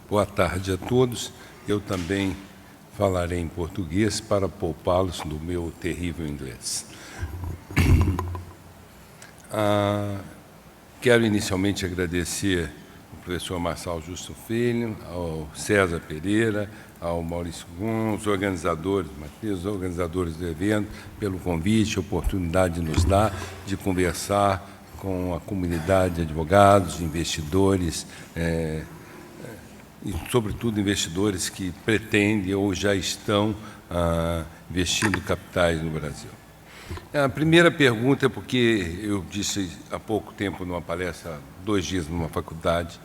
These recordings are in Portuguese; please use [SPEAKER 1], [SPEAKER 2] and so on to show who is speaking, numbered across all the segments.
[SPEAKER 1] Boa tarde a todos. Eu também falarei em português para poupá-los do meu terrível inglês. Quero inicialmente agradecer ao professor Marçal Justo Filho, ao César Pereira, ao Maurício Gomes, os organizadores do evento, pelo convite, a oportunidade de nos dar de conversar com a comunidade de advogados, investidores, e, sobretudo, investidores que pretendem ou já estão investindo capitais no Brasil. A primeira pergunta é porque eu disse há pouco tempo, numa palestra, 2 dias numa faculdade,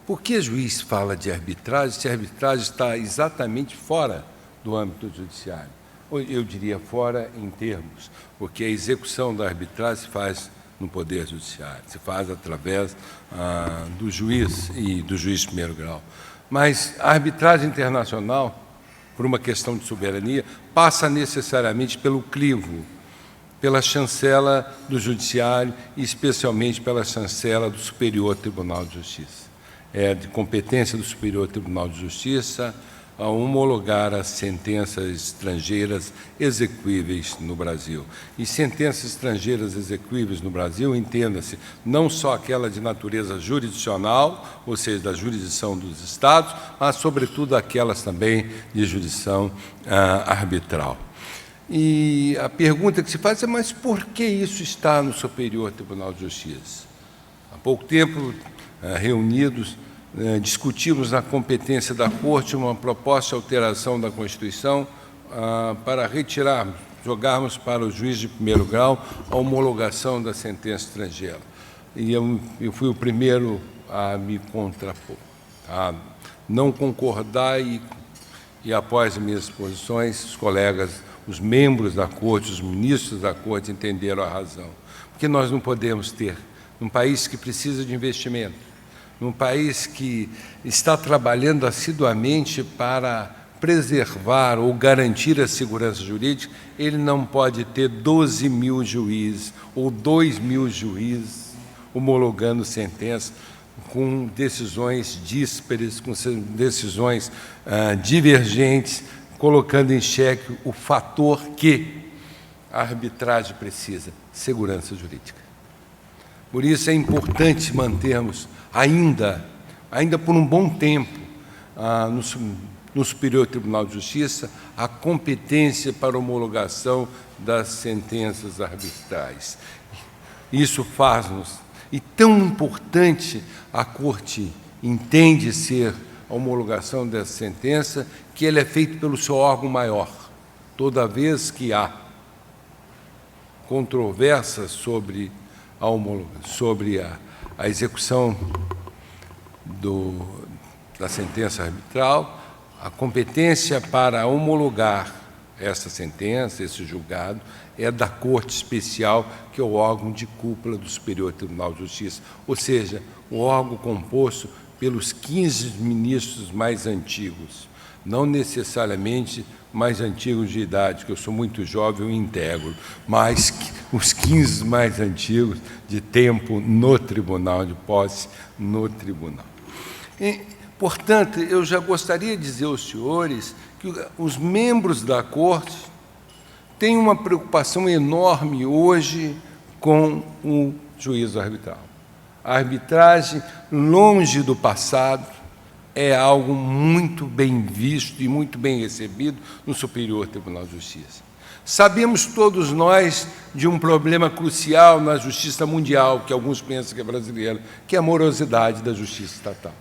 [SPEAKER 1] por que juiz fala de arbitragem se a arbitragem está exatamente fora do âmbito judiciário? Eu diria fora em termos, porque a execução da arbitragem se faz no Poder Judiciário, se faz através do juiz e do juiz de primeiro grau. Mas a arbitragem internacional, por uma questão de soberania, passa necessariamente pelo crivo, pela chancela do Judiciário e, especialmente, pela chancela do Superior Tribunal de Justiça. É de competência do Superior Tribunal de Justiça a homologar as sentenças estrangeiras exequíveis no Brasil. E sentenças estrangeiras exequíveis no Brasil, entenda-se, não só aquela de natureza jurisdicional, ou seja, da jurisdição dos Estados, mas, sobretudo, aquelas também de jurisdição arbitral. E a pergunta que se faz é, mas por que isso está no Superior Tribunal de Justiça? Há pouco tempo, reunidos, discutimos na competência da Corte uma proposta de alteração da Constituição para retirarmos, jogarmos para o juiz de primeiro grau a homologação da sentença estrangeira. E eu fui o primeiro a me contrapor, a não concordar e após as minhas posições, os colegas, os membros da Corte, os ministros da Corte entenderam a razão. Porque nós não podemos ter, num país que precisa de investimento, num país que está trabalhando assiduamente para preservar ou garantir a segurança jurídica, ele não pode ter 12 mil juízes ou 2 mil juízes homologando sentenças com decisões díspares, com decisões divergentes, colocando em xeque o fator que a arbitragem precisa, segurança jurídica. Por isso é importante mantermos ainda por um bom tempo, no Superior Tribunal de Justiça, a competência para homologação das sentenças arbitrais. Isso faz-nos, e tão importante a Corte entende ser a homologação dessa sentença, que ele é feito pelo seu órgão maior. Toda vez que há controvérsia sobre a execução da sentença arbitral, a competência para homologar essa sentença, esse julgado, é da Corte Especial, que é o órgão de cúpula do Superior Tribunal de Justiça, ou seja, o órgão composto pelos 15 ministros mais antigos, não necessariamente mais antigos de idade, que eu sou muito jovem e integro, mas os 15 mais antigos de tempo no tribunal, de posse no tribunal. E, portanto, eu já gostaria de dizer aos senhores que os membros da Corte têm uma preocupação enorme hoje com o juízo arbitral. A arbitragem, longe do passado, é algo muito bem visto e muito bem recebido no Superior Tribunal de Justiça. Sabemos todos nós de um problema crucial na justiça mundial, que alguns pensam que é brasileira, que é a morosidade da justiça estatal.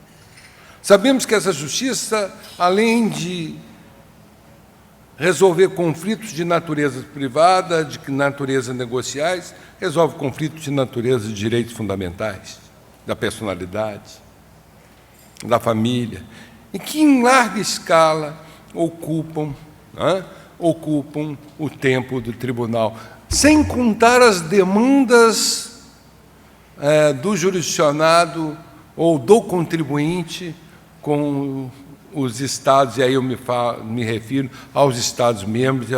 [SPEAKER 1] Sabemos que essa justiça, além de resolver conflitos de natureza privada, de natureza negociais, resolve conflitos de natureza de direitos fundamentais, da personalidade, da família, e que, em larga escala, ocupam o tempo do tribunal, sem contar as demandas do jurisdicionado ou do contribuinte com os Estados, e aí eu me refiro aos Estados-membros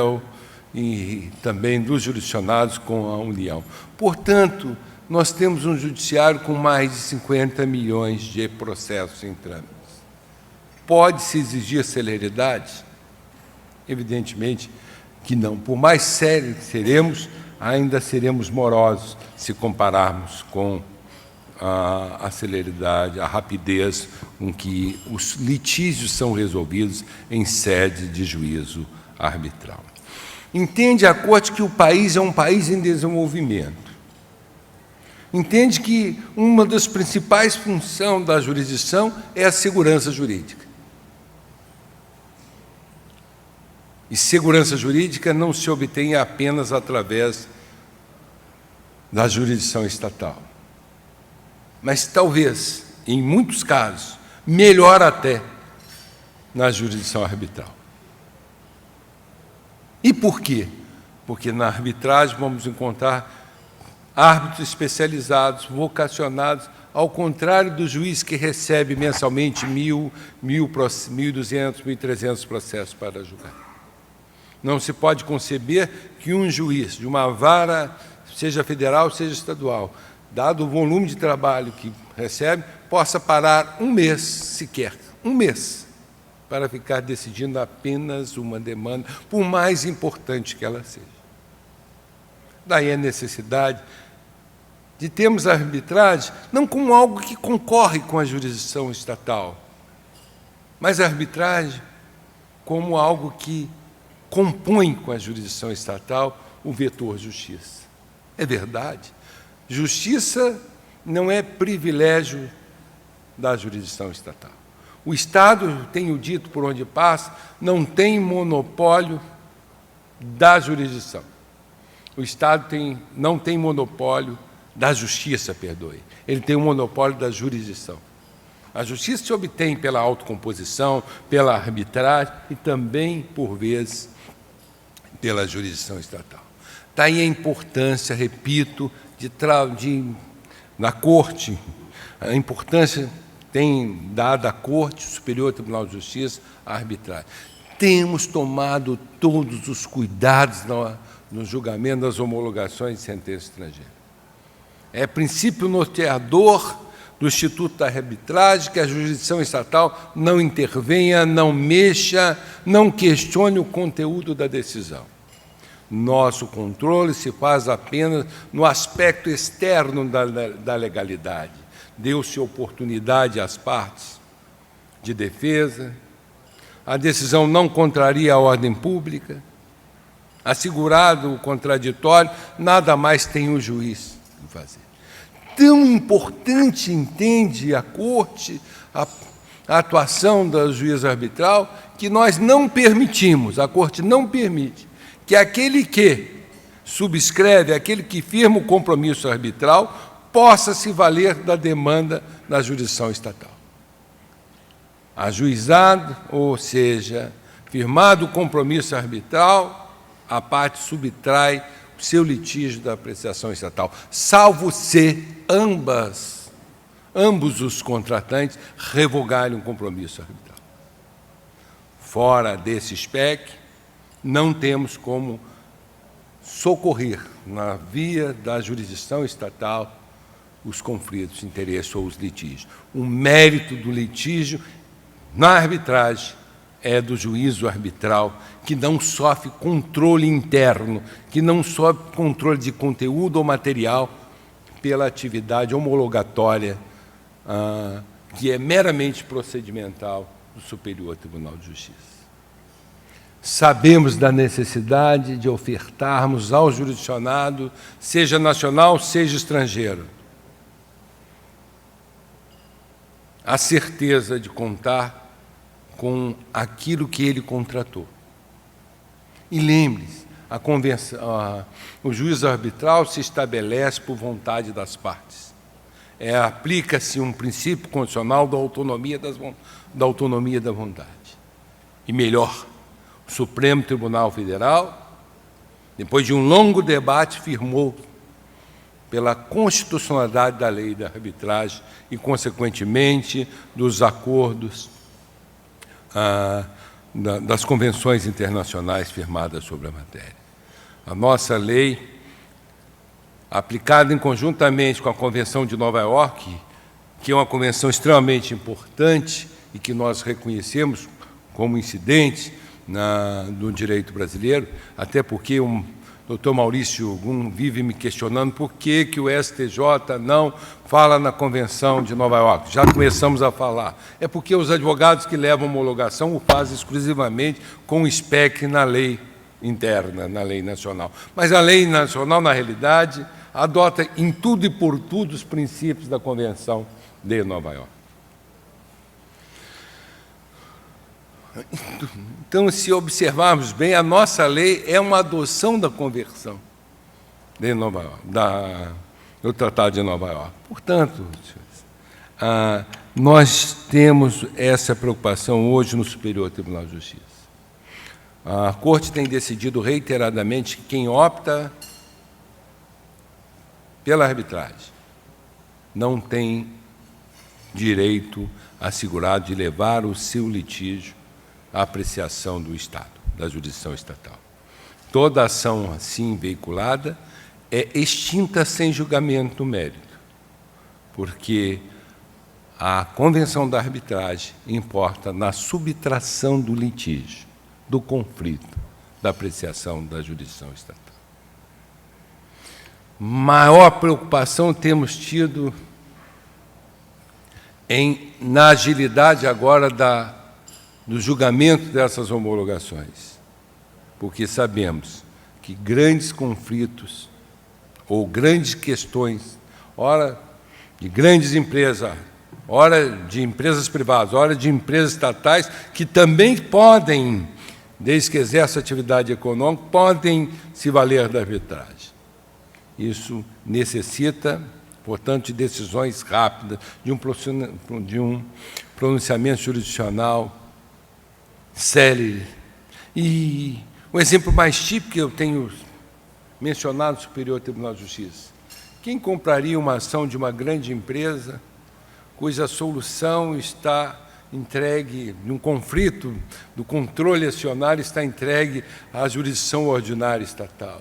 [SPEAKER 1] e também dos jurisdicionados com a União. Portanto, nós temos um judiciário com mais de 50 milhões de processos em trâmite. pode-se exigir celeridade? Evidentemente que não. Por mais sérios que seremos, ainda seremos morosos se compararmos com a celeridade, a rapidez com que os litígios são resolvidos em sede de juízo arbitral. Entende a Corte que o país é um país em desenvolvimento. Entende que uma das principais funções da jurisdição é a segurança jurídica. E segurança jurídica não se obtém apenas através da jurisdição estatal. Mas talvez, em muitos casos, melhor até na jurisdição arbitral. E por quê? Porque na arbitragem vamos encontrar árbitros especializados, vocacionados, ao contrário do juiz que recebe mensalmente 1.000, 1.200, 1.300 processos para julgar. Não se pode conceber que um juiz de uma vara, seja federal, seja estadual, dado o volume de trabalho que recebe, possa parar um mês sequer, um mês, para ficar decidindo apenas uma demanda, por mais importante que ela seja. Daí a necessidade de termos a arbitragem não como algo que concorre com a jurisdição estatal, mas a arbitragem como algo que compõe com a jurisdição estatal o vetor justiça. É verdade. Justiça não é privilégio da jurisdição estatal. O Estado, tenho dito por onde passa, não tem monopólio da jurisdição. O Estado não tem monopólio da justiça, perdoe. Ele tem o monopólio da jurisdição. A justiça se obtém pela autocomposição, pela arbitragem e também, por vezes, pela jurisdição estatal. Daí a importância, repito, na Corte, a importância tem dado à Corte Superior Tribunal de Justiça a arbitragem. Temos tomado todos os cuidados no julgamento das homologações de sentença estrangeira. É princípio norteador do Instituto da Arbitragem que a jurisdição estatal não intervenha, não mexa, não questione o conteúdo da decisão. Nosso controle se faz apenas no aspecto externo da legalidade. Deu-se oportunidade às partes de defesa, a decisão não contraria a ordem pública, assegurado o contraditório, nada mais tem o juiz de fazer. Tão importante entende a Corte a atuação da juíza arbitral que nós não permitimos, a Corte não permite, que aquele que subscreve, aquele que firma o compromisso arbitral, possa se valer da demanda na jurisdição estatal. Ajuizado, ou seja, firmado o compromisso arbitral, a parte subtrai o seu litígio da apreciação estatal, salvo se ambos os contratantes revogarem o compromisso arbitral. Fora desse SPEC, não temos como socorrer, na via da jurisdição estatal, os conflitos de interesse ou os litígios. O mérito do litígio na arbitragem é do juízo arbitral, que não sofre controle interno, que não sofre controle de conteúdo ou material pela atividade homologatória, que é meramente procedimental do Superior Tribunal de Justiça. Sabemos da necessidade de ofertarmos ao jurisdicionado, seja nacional, seja estrangeiro, a certeza de contar com aquilo que ele contratou. E lembre-se, o juízo arbitral se estabelece por vontade das partes. Aplica-se um princípio constitucional da autonomia da vontade. E melhor, o Supremo Tribunal Federal, depois de um longo debate, firmou pela constitucionalidade da lei da arbitragem e, consequentemente, dos acordos, das convenções internacionais firmadas sobre a matéria. A nossa lei, aplicada conjuntamente com a Convenção de Nova York, que é uma convenção extremamente importante, e que nós reconhecemos como incidentes no direito brasileiro, até porque o doutor Maurício Gum vive me questionando por que o STJ não fala na Convenção de Nova York. Já começamos a falar. É porque os advogados que levam homologação o fazem exclusivamente com o SPEC na lei interna, na lei nacional. Mas a lei nacional, na realidade, adota em tudo e por tudo os princípios da Convenção de Nova York. Então, se observarmos bem, a nossa lei é uma adoção da Convenção de Nova York, do Tratado de Nova York. Portanto, nós temos essa preocupação hoje no Superior Tribunal de Justiça. A Corte tem decidido reiteradamente que quem opta pela arbitragem não tem direito assegurado de levar o seu litígio à apreciação do Estado, da jurisdição estatal. Toda ação assim veiculada é extinta sem julgamento no mérito, porque a Convenção da Arbitragem importa na subtração do litígio, do conflito, da apreciação da jurisdição estatal. Maior preocupação temos tido na agilidade agora do julgamento dessas homologações, porque sabemos que grandes conflitos ou grandes questões, ora de grandes empresas, ora de empresas privadas, ora de empresas estatais, que também podem, desde que exerçam atividade econômica, podem se valer da arbitragem. Isso necessita, portanto, de decisões rápidas, de um pronunciamento jurisdicional célere. E o exemplo mais típico que eu tenho mencionado no Superior Tribunal de Justiça: quem compraria uma ação de uma grande empresa cuja solução está entregue, num conflito do controle acionário, está entregue à jurisdição ordinária estatal?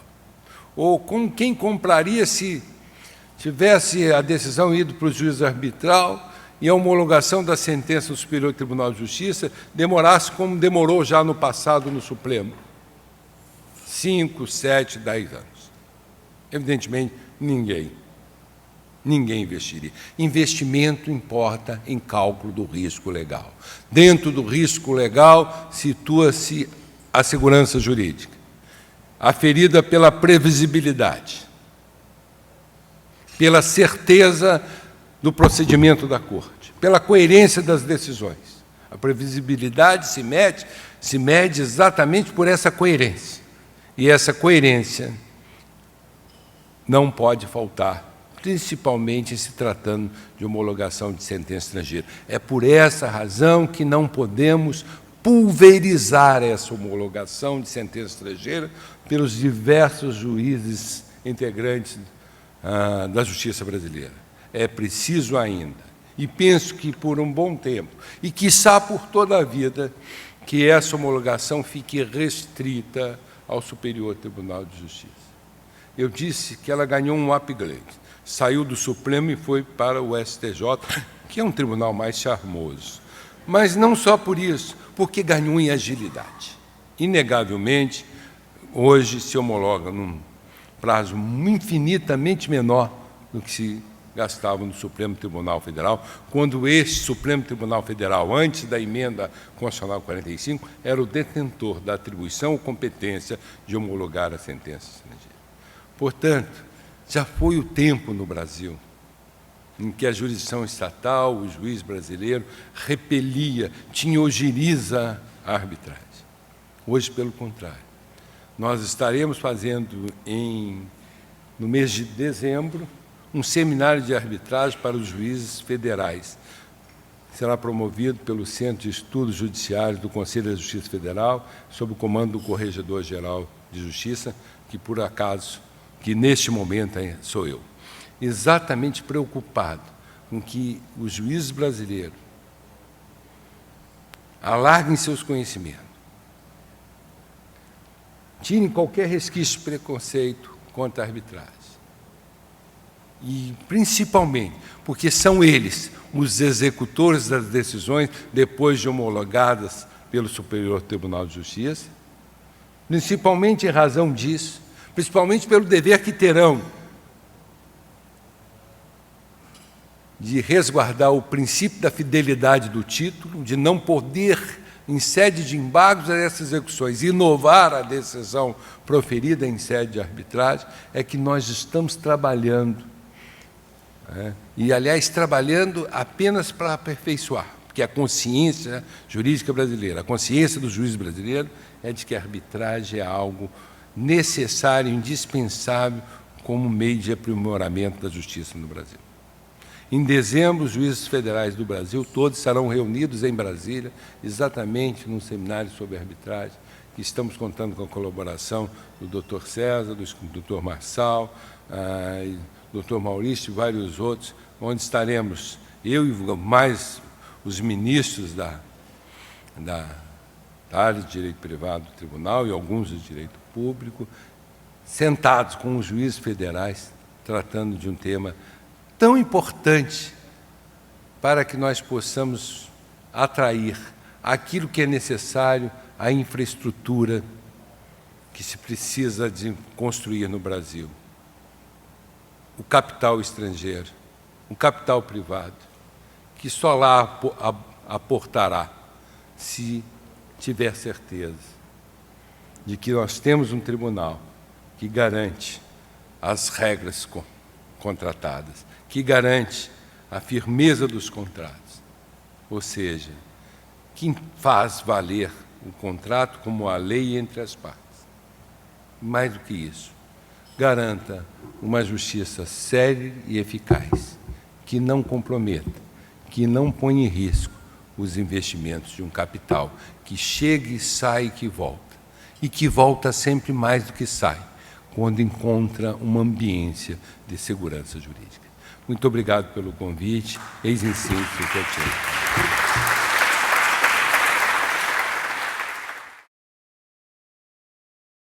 [SPEAKER 1] Ou quem compraria se tivesse a decisão ido para o juiz arbitral e a homologação da sentença do Superior Tribunal de Justiça demorasse como demorou já no passado no Supremo? 5, 7, 10 anos. Evidentemente, ninguém investiria. Investimento importa em cálculo do risco legal. Dentro do risco legal situa-se a segurança jurídica, aferida pela previsibilidade, pela certeza do procedimento da Corte, pela coerência das decisões. A previsibilidade se mede exatamente por essa coerência. E essa coerência não pode faltar, principalmente se tratando de homologação de sentença estrangeira. É por essa razão que não podemos pulverizar essa homologação de sentença estrangeira pelos diversos juízes integrantes da justiça brasileira. É preciso ainda, e penso que por um bom tempo, e quiçá por toda a vida, que essa homologação fique restrita ao Superior Tribunal de Justiça. Eu disse que ela ganhou um upgrade, saiu do Supremo e foi para o STJ, que é um tribunal mais charmoso. Mas não só por isso, porque ganhou em agilidade. Inegavelmente, hoje se homologa num prazo infinitamente menor do que se gastava no Supremo Tribunal Federal, quando este Supremo Tribunal Federal, antes da emenda constitucional 45, era o detentor da atribuição ou competência de homologar a sentença estrangeira. Portanto, já foi o tempo no Brasil em que a jurisdição estatal, o juiz brasileiro, repelia, tinha ojeriza a arbitragem. Hoje, pelo contrário. Nós estaremos fazendo, no mês de dezembro, um seminário de arbitragem para os juízes federais. Será promovido pelo Centro de Estudos Judiciários do Conselho da Justiça Federal, sob o comando do Corregedor-Geral de Justiça, que neste momento sou eu. Exatamente preocupado com que os juízes brasileiros alarguem seus conhecimentos, tirem qualquer resquício de preconceito contra a arbitragem E, principalmente, porque são eles os executores das decisões depois de homologadas pelo Superior Tribunal de Justiça, principalmente em razão disso, principalmente pelo dever que terão de resguardar o princípio da fidelidade do título, de não poder, em sede de embargos a essas execuções, inovar a decisão proferida em sede de arbitragem, é que nós estamos trabalhando. E, aliás, trabalhando apenas para aperfeiçoar, porque a consciência jurídica brasileira, a consciência do juiz brasileiro é de que a arbitragem é algo necessário, indispensável, como meio de aprimoramento da justiça no Brasil. Em dezembro, os juízes federais do Brasil todos estarão reunidos em Brasília, exatamente num seminário sobre arbitragem, que estamos contando com a colaboração do Dr. César, do Dr. Marçal, do Dr. Maurício e vários outros, onde estaremos, eu e mais os ministros da área de direito privado do tribunal e alguns do direito público, sentados com os juízes federais, tratando de um tema tão importante para que nós possamos atrair aquilo que é necessário, a infraestrutura que se precisa de construir no Brasil. O capital estrangeiro, o capital privado, que só lá aportará se tiver certeza de que nós temos um tribunal que garante as regras contratadas, que garante a firmeza dos contratos, ou seja, que faz valer o contrato como a lei entre as partes. Mais do que isso, garanta uma justiça séria e eficaz, que não comprometa, que não põe em risco os investimentos de um capital que chega e sai e que volta sempre mais do que sai, quando encontra uma ambiência de segurança jurídica. Muito obrigado pelo convite. Eis em síntese o que eu tinha.